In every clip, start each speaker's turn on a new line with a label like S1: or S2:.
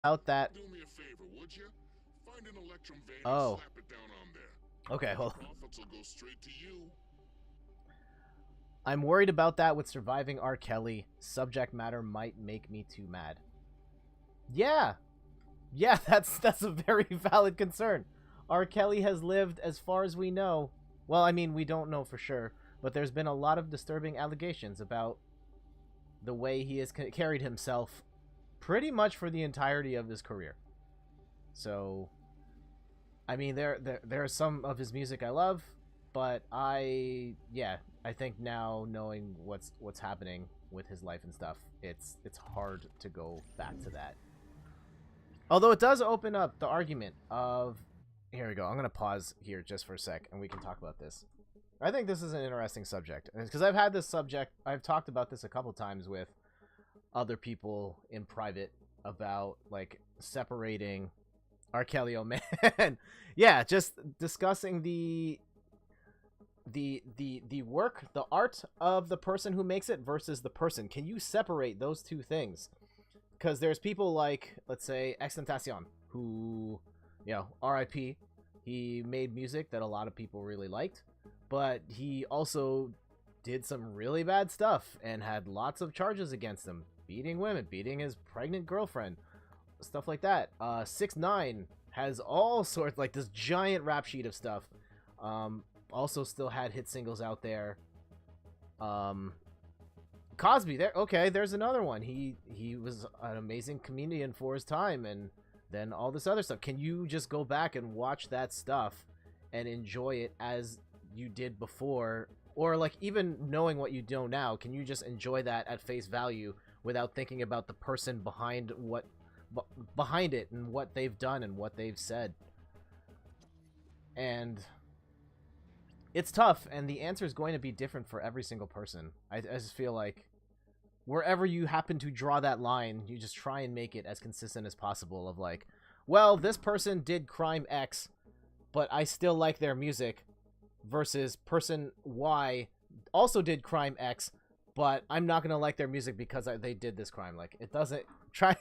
S1: Out that.
S2: Do me a favor, would you? Find an Electrum van and
S1: Oh,
S2: slap it down on there.
S1: okay,
S2: The
S1: hold on.
S2: profits will go straight to you.
S1: I'm worried about that with surviving R. Kelly. Subject matter might make me too mad. Yeah, yeah, that's a very valid concern. R. Kelly has lived, as far as we know. Well, I mean, we don't know for sure, but there's been a lot of disturbing allegations about the way he has carried himself pretty much for the entirety of his career. So, I mean, there are some of his music I love, but I think now knowing what's happening with his life and stuff, it's hard to go back to that. Although it does open up the argument of, here we go. I'm gonna pause here just for a sec, and we can talk about this. I think this is an interesting subject because I've had this subject. I've talked about this a couple times with other people in private about like separating R. Kelly. Oh man, yeah, just discussing the work, the art of the person who makes it versus the person. Can you separate those two things? Because there's people like, let's say, Extentacion, who, R.I.P. He made music that a lot of people really liked, but he also did some really bad stuff and had lots of charges against him, beating women, beating his pregnant girlfriend, stuff like that. 6ix9ine has all sorts, like this giant rap sheet of stuff. Also still had hit singles out there. Cosby, there's another one. He was an amazing comedian for his time, and then all this other stuff. Can you just go back and watch that stuff and enjoy it as you did before? Or like even knowing what you know now, can you just enjoy that at face value without thinking about the person behind it and what they've done and what they've said? And it's tough, and the answer is going to be different for every single person. I just feel like wherever you happen to draw that line, you just try and make it as consistent as possible of like, well, this person did crime X, but I still like their music, versus person Y also did crime X, but I'm not going to like their music because they did this crime. Like, it doesn't... Try...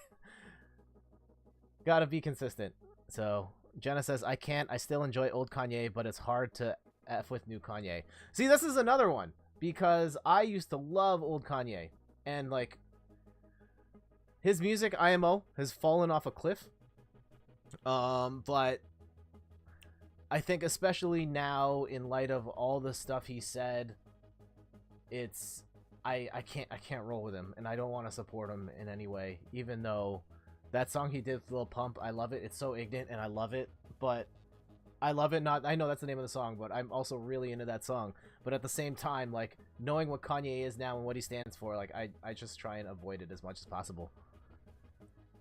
S1: Gotta be consistent. So, Jenna says, I can't. I still enjoy old Kanye, but it's hard to F with new Kanye. See, this is another one, because I used to love old Kanye. And, like, his music, IMO, has fallen off a cliff. But I think especially now, in light of all the stuff he said, it's... I can't roll with him, and I don't want to support him in any way, even though that song he did with Lil Pump, I love it. It's so ignorant, and I love it, but I love it. Not, I know that's the name of the song, but I'm also really into that song. But at the same time, like, knowing what Kanye is now and what he stands for, like, I just try and avoid it as much as possible.